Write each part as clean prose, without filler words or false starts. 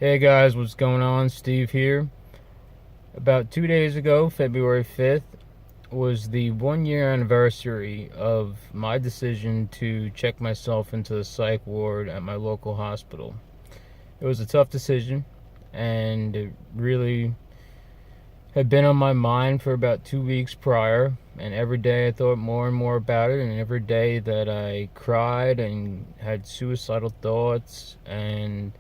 Hey guys, what's going on? Steve here. About 2 days ago, February 5th, was the 1 year anniversary of my decision to check myself into the psych ward at my local hospital. It was a tough decision, and it really had been on my mind for about 2 weeks prior. And every day I thought more and more about it, and every day that I cried and had suicidal thoughts and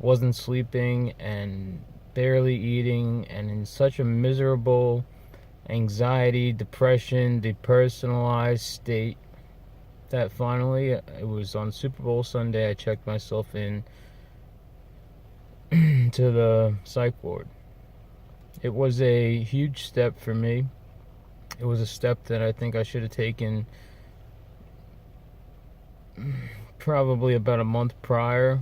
wasn't sleeping and barely eating and in such a miserable anxiety, depression, depersonalized state that finally it was on Super Bowl Sunday I checked myself in to the psych ward. It was a huge step for me. It was a step that I think I should have taken probably about a month prior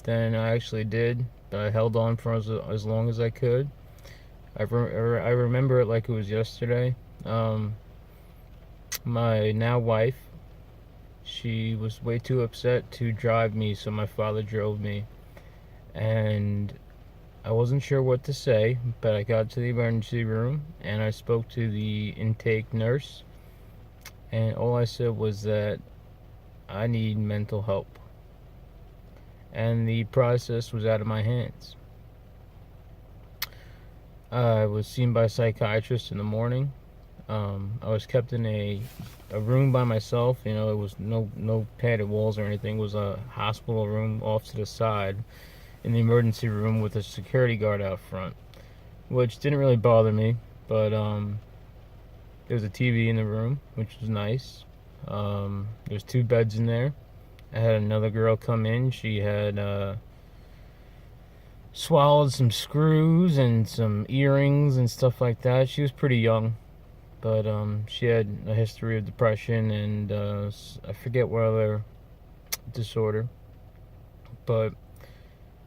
than I actually did, but I held on for as long as I could. I remember it like it was yesterday. My now wife, she was way too upset to drive me, so my father drove me. And I wasn't sure what to say, but I got to the emergency room and I spoke to the intake nurse. And all I said was that I need mental help. And the process was out of my hands. I was seen by a psychiatrist in the morning. I was kept in a room by myself. You know, it was no padded walls or anything. It was a hospital room off to the side in the emergency room with a security guard out front, which didn't really bother me. But there was a TV in the room, which was nice. There's 2 beds in there. I had another girl come in. She had swallowed some screws and some earrings and stuff like that. She was pretty young, but she had a history of depression and I forget what other disorder. But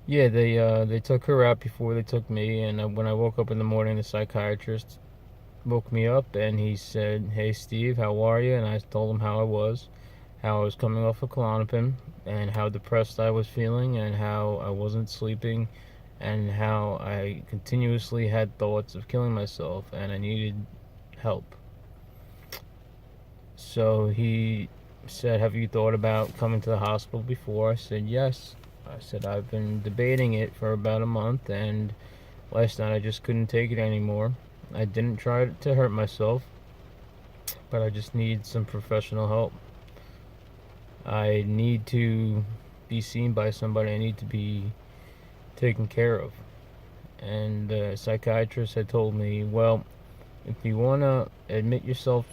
yeah, they took her out before they took me, and when I woke up in the morning, the psychiatrist woke me up and he said, "Hey Steve, how are you?" And I told him how I was coming off of Klonopin, and how depressed I was feeling, and how I wasn't sleeping, and how I continuously had thoughts of killing myself, and I needed help. So he said, "Have you thought about coming to the hospital before?" I said, "Yes." I said, "I've been debating it for about a month, and last night I just couldn't take it anymore. I didn't try to hurt myself, but I just need some professional help. I need to be seen by somebody. I need to be taken care of." And the psychiatrist had told me, "Well, if you want to admit yourself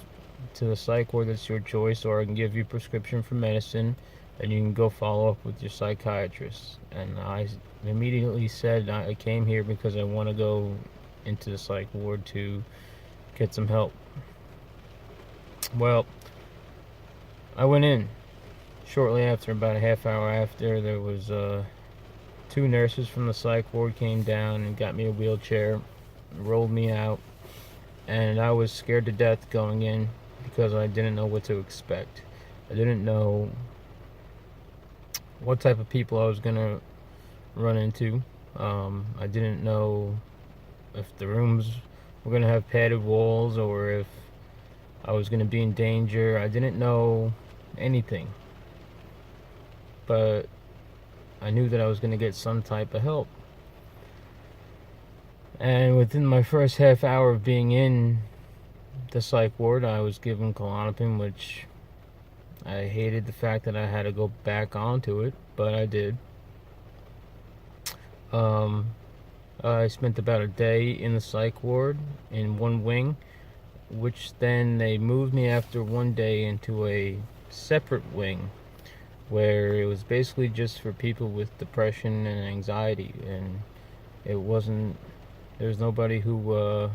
to the psych ward, that's your choice, or I can give you a prescription for medicine, and you can go follow up with your psychiatrist." And I immediately said I came here because I want to go into the psych ward to get some help. Well, I went in. Shortly after, about a half hour after, there was 2 nurses from the psych ward came down and got me a wheelchair, rolled me out, and I was scared to death going in because I didn't know what to expect. I didn't know what type of people I was gonna run into. I didn't know if the rooms were gonna have padded walls or if I was gonna be in danger. I didn't know anything, but I knew that I was gonna get some type of help. And within my first half hour of being in the psych ward, I was given Klonopin, which I hated the fact that I had to go back onto it, but I did. I spent about a day in the psych ward in one wing, which then they moved me after one day into a separate wing where it was basically just for people with depression and anxiety, and it wasn't, there was nobody who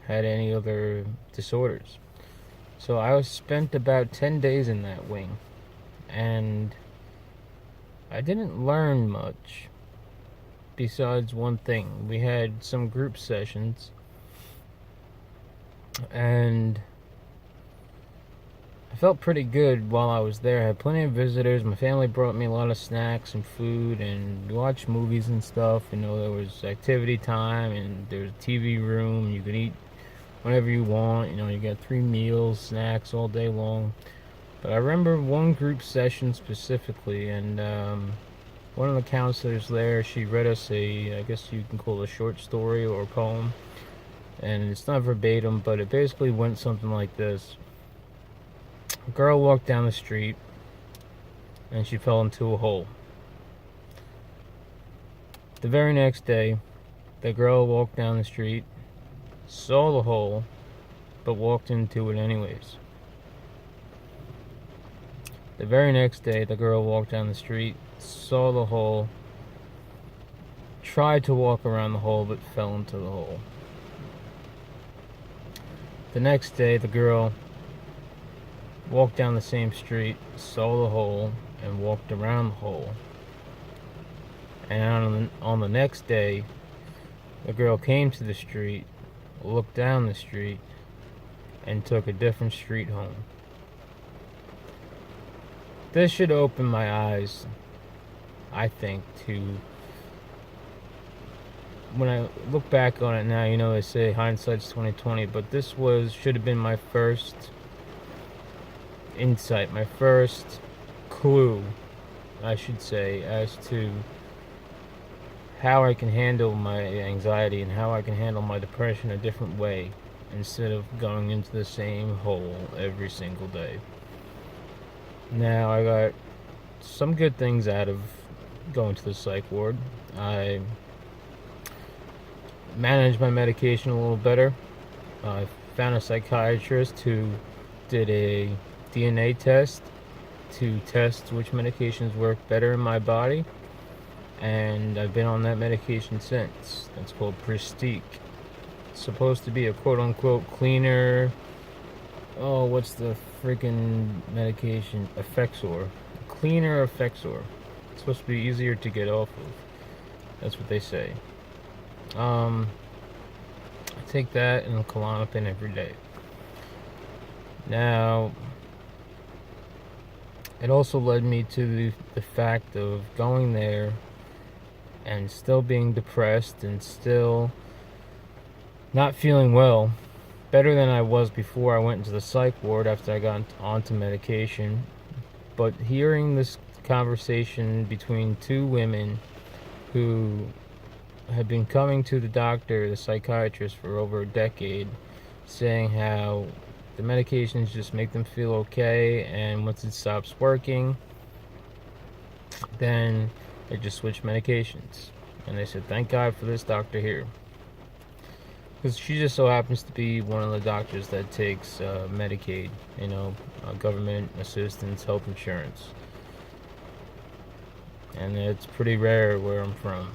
had any other disorders. So I spent about 10 days in that wing, and I didn't learn much besides one thing. We had some group sessions, and I felt pretty good while I was there. I had plenty of visitors. My family brought me a lot of snacks and food, and we watched movies and stuff. There was activity time, and there was a TV room. You could eat whenever you want. You got 3 meals, snacks all day long. But I remember one group session specifically, and one of the counselors there, she read us I guess you can call it a short story or a poem. And it's not verbatim, but it basically went something like this. A girl walked down the street and she fell into a hole. The very next day, the girl walked down the street, saw the hole, but walked into it anyways. The very next day, the girl walked down the street, saw the hole, tried to walk around the hole, but fell into the hole. The next day, the girl walked down the same street, saw the hole, and walked around the hole. And on the next day, the girl came to the street, looked down the street, and took a different street home. This should open my eyes, I think, to when I look back on it now. They say hindsight's 20/20, but this should have been my first insight, my first clue, I should say, as to how I can handle my anxiety and how I can handle my depression a different way instead of going into the same hole every single day. Now, I got some good things out of going to the psych ward. I managed my medication a little better. I found a psychiatrist who did a DNA test to test which medications work better in my body, and I've been on that medication since. That's called Prestique. It's supposed to be a quote-unquote cleaner. Oh, what's the freaking medication? Effexor. Cleaner Effexor. It's supposed to be easier to get off of. That's what they say. I take that and Klonopin every day. Now, it also led me to the fact of going there and still being depressed and still not feeling well, better than I was before I went into the psych ward after I got onto medication. But hearing this conversation between two women who had been coming to the doctor, the psychiatrist, for over a decade, saying how the medications just make them feel okay, and once it stops working, then they just switch medications. And they said, thank God for this doctor here. Because she just so happens to be one of the doctors that takes Medicaid, government assistance, health insurance. And it's pretty rare where I'm from.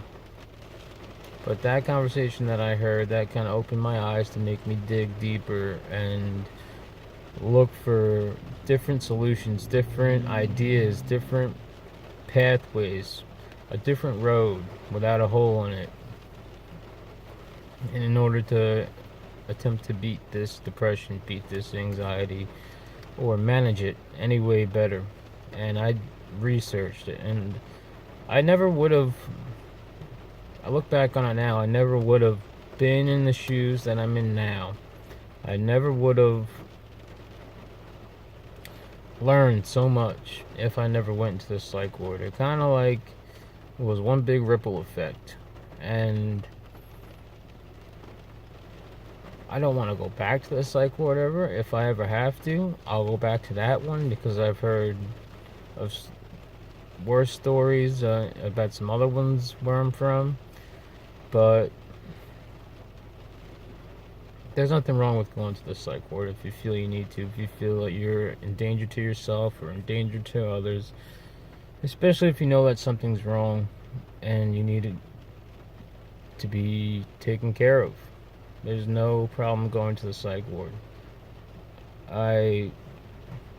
But that conversation that I heard, that kind of opened my eyes to make me dig deeper and look for different solutions, different ideas, different pathways, a different road without a hole in it. And in order to attempt to beat this depression, beat this anxiety, or manage it any way better. And I researched it, and I never would have, I look back on it now, I never would have been in the shoes that I'm in now. I never would have learned so much if I never went into the psych ward. It kind of like was one big ripple effect. And I don't want to go back to the psych ward ever. If I ever have to, I'll go back to that one, because I've heard of worse stories about some other ones where I'm from. But there's nothing wrong with going to the psych ward if you feel you need to, if you feel that you're in danger to yourself or in danger to others, especially if you know that something's wrong and you need it to be taken care of. There's no problem going to the psych ward. I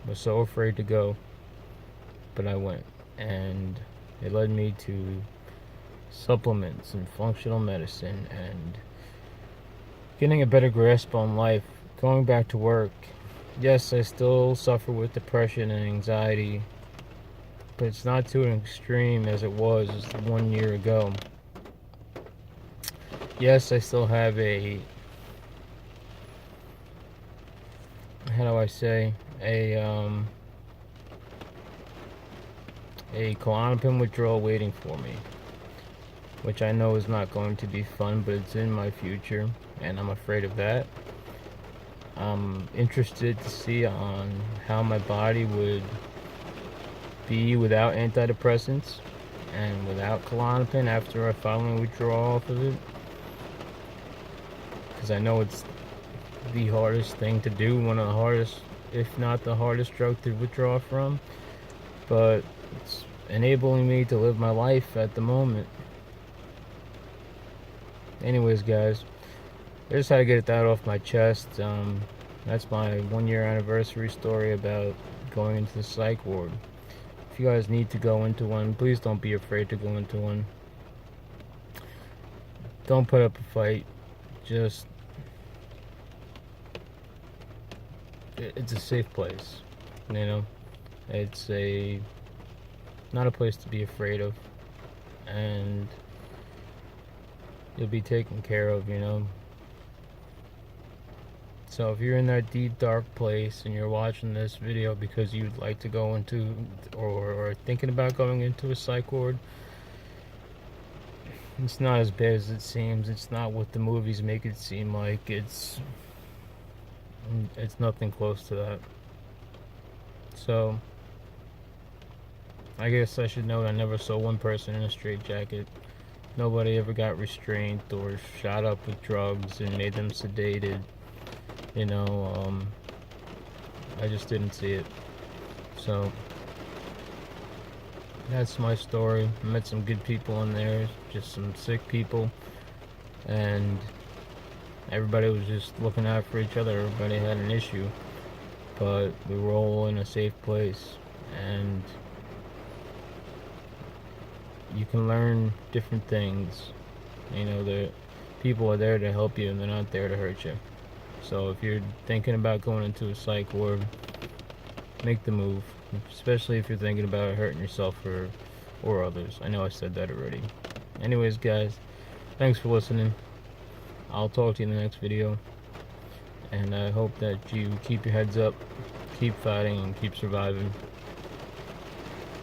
was so afraid to go, but I went, and it led me to supplements and functional medicine and getting a better grasp on life, going back to work, Yes, I still suffer with depression and anxiety, but it's not to an extreme as it was 1 year ago. Yes, I still have how do I say, a Klonopin withdrawal waiting for me, which I know is not going to be fun, but it's in my future, and I'm afraid of that. I'm interested to see on how my body would be without antidepressants and without Klonopin after I finally withdraw off of it, because I know it's the hardest thing to do, one of the hardest, if not the hardest drug to withdraw from, but it's enabling me to live my life at the moment. Anyways, guys, I just had to get that off my chest. That's my 1 year anniversary story about going into the psych ward. If you guys need to go into one, please don't be afraid to go into one. Don't put up a fight. Just, it's a safe place. You know, it's not a place to be afraid of, and you'll be taken care of, you know. So if you're in that deep dark place and you're watching this video because you'd like to go into or thinking about going into a psych ward, it's not as bad as it seems. It's not what the movies make it seem like. It's nothing close to that. So I guess I should note I never saw one person in a straitjacket. Nobody ever got restrained or shot up with drugs and made them sedated. You know, I just didn't see it. So that's my story. I met some good people in there, just some sick people, and everybody was just looking out for each other. Everybody had an issue, but we were all in a safe place, and you can learn different things. You know, the people are there to help you, and they're not there to hurt you. So if you're thinking about going into a psych ward, make the move, especially if you're thinking about hurting yourself or others. I know I said that already. Anyways, guys, thanks for listening. I'll talk to you in the next video, and I hope that you keep your heads up, keep fighting, and keep surviving.